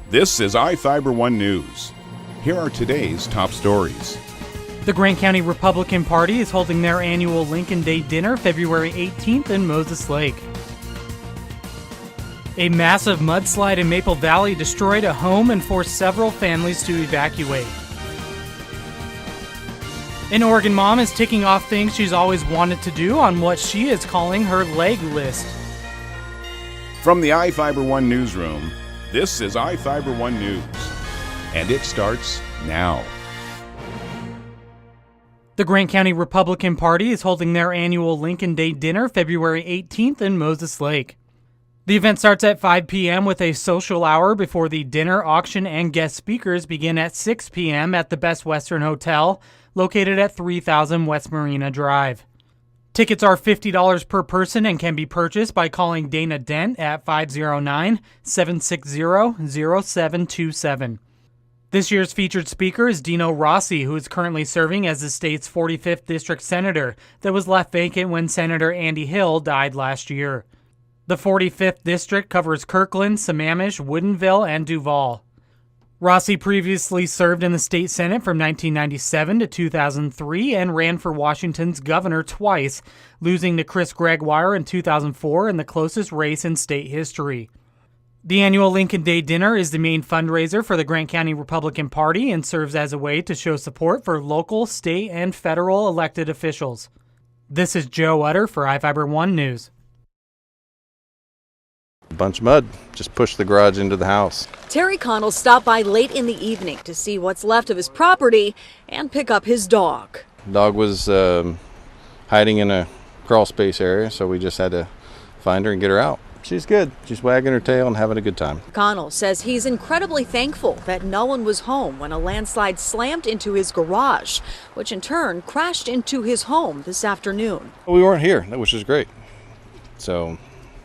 This is iFIBER 1 News. Here are today's top stories. The Grant County Republican Party is holding their annual Lincoln Day dinner February 18th in Moses Lake. A massive mudslide in Maple Valley destroyed a home and forced several families to evacuate. An Oregon mom is ticking off things she's always wanted to do on what she is calling her leg list. From the iFIBER 1 newsroom, this is iFIBER 1 News, and it starts now. The Grant County Republican Party is holding their annual Lincoln Day dinner February 18th in Moses Lake. The event starts at 5 p.m. with a social hour before the dinner, auction, and guest speakers begin at 6 p.m. at the Best Western Hotel, located at 3000 West Marina Drive. Tickets are $50 per person and can be purchased by calling Dana Dent at 509-760-0727. This year's featured speaker is Dino Rossi, who is currently serving as the state's 45th District Senator that was left vacant when Senator Andy Hill died last year. The 45th District covers Kirkland, Sammamish, Woodinville, and Duval. Rossi previously served in the state Senate from 1997 to 2003 and ran for Washington's governor twice, losing to Chris Gregoire in 2004 in the closest race in state history. The annual Lincoln Day dinner is the main fundraiser for the Grant County Republican Party and serves as a way to show support for local, state, and federal elected officials. This is Joe Utter for iFIBER 1 News. A bunch of mud just pushed the garage into the house. Terry Connell stopped by late in the evening to see what's left of his property and pick up his dog. Dog was hiding in a crawl space area, so we just had to find her and get her out. She's good. She's wagging her tail and having a good time. Connell says he's incredibly thankful that no one was home when a landslide slammed into his garage, which in turn crashed into his home this afternoon. We weren't here, which is great. So,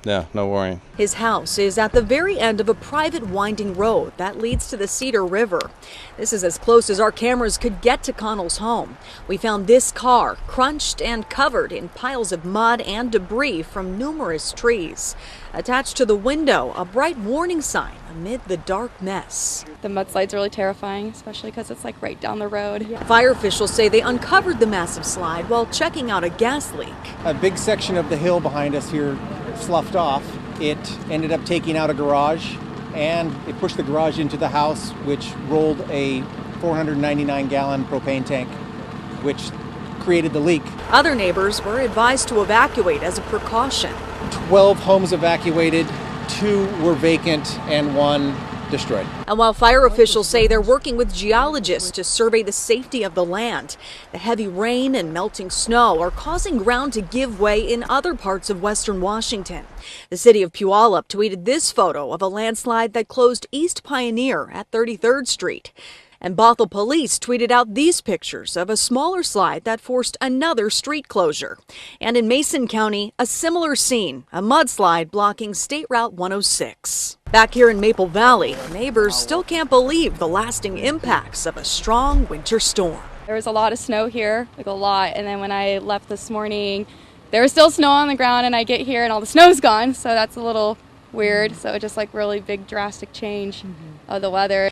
yeah, no worrying. His house is at the very end of a private winding road that leads to the Cedar River. This is as close as our cameras could get to Connell's home. We found this car crunched and covered in piles of mud and debris from numerous trees. Attached to the window, a bright warning sign amid the dark mess. The mudslide's really terrifying, especially because it's like right down the road. Fire officials say they uncovered the massive slide while checking out a gas leak. A big section of the hill behind us here sloughed off. It ended up taking out a garage, and it pushed the garage into the house, which rolled a 499-gallon propane tank, which created the leak. Other neighbors were advised to evacuate as a precaution. 12 homes evacuated, 2 were vacant, and 1 destroyed. And while fire officials say they're working with geologists to survey the safety of the land, the heavy rain and melting snow are causing ground to give way in other parts of western Washington. The city of Puyallup tweeted this photo of a landslide that closed East Pioneer at 33rd Street. And Bothell police tweeted out these pictures of a smaller slide that forced another street closure. And in Mason County, a similar scene, a mudslide blocking State Route 106. Back here in Maple Valley, neighbors still can't believe the lasting impacts of a strong winter storm. There was a lot of snow here, like a lot, and then when I left this morning, there was still snow on the ground, and I get here and all the snow's gone, so that's a little weird. So just like really big drastic change of the weather.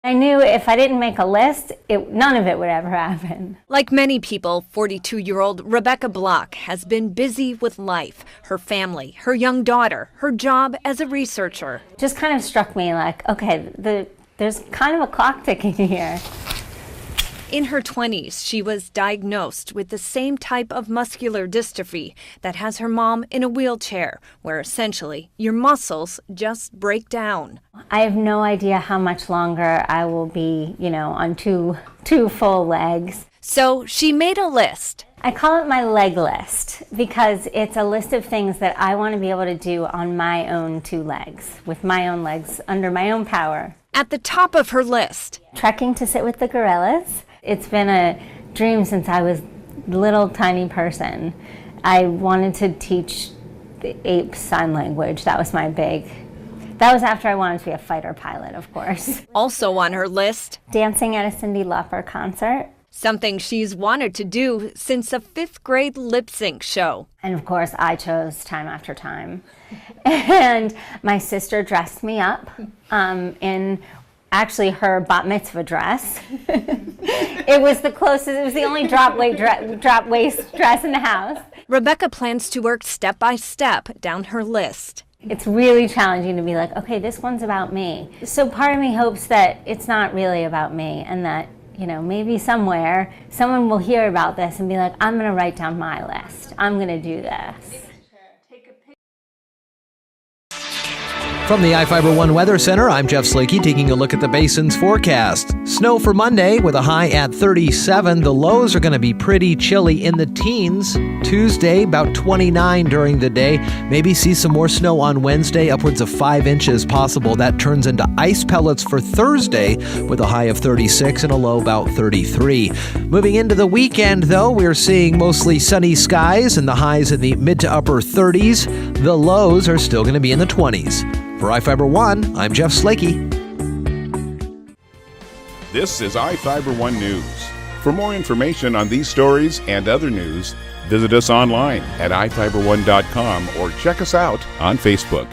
I knew if I didn't make a list, none of it would ever happen. Like many people, 42-year-old Rebecca Block has been busy with life, her family, her young daughter, her job as a researcher. Just kind of struck me like, okay, there's kind of a clock ticking here. In her 20s, she was diagnosed with the same type of muscular dystrophy that has her mom in a wheelchair, where essentially your muscles just break down. I have no idea how much longer I will be, on two full legs. So she made a list. I call it my leg list because it's a list of things that I want to be able to do on my own 2 legs, with my own legs, under my own power. At the top of her list, trekking to sit with the gorillas. It's been a dream since I was a little tiny person. I wanted to teach the apes sign language. That was that was after I wanted to be a fighter pilot, of course. Also on her list, dancing at a Cyndi Lauper concert. something she's wanted to do since a 5th grade lip sync show. And of course, I chose Time After Time. And my sister dressed me up in actually her bat mitzvah dress. It was the closest, it was the only drop waist dress in the house. Rebecca plans to work step by step down her list. It's really challenging to be like, okay, this one's about me. So part of me hopes that it's not really about me, and that, you know, maybe somewhere someone will hear about this and be like, I'm going to write down my list. I'm going to do this. From the iFIBER 1 Weather Center, I'm Jeff Slakey taking a look at the basin's forecast. Snow for Monday with a high at 37. The lows are going to be pretty chilly in the teens. Tuesday, about 29 during the day. Maybe see some more snow on Wednesday, upwards of 5 inches possible. That turns into ice pellets for Thursday with a high of 36 and a low about 33. Moving into the weekend, though, we're seeing mostly sunny skies and the highs in the mid to upper 30s. The lows are still going to be in the 20s. For iFIBER 1, I'm Jeff Slakey. This is iFIBER 1 News. For more information on these stories and other news, visit us online at iFiber1.com or check us out on Facebook.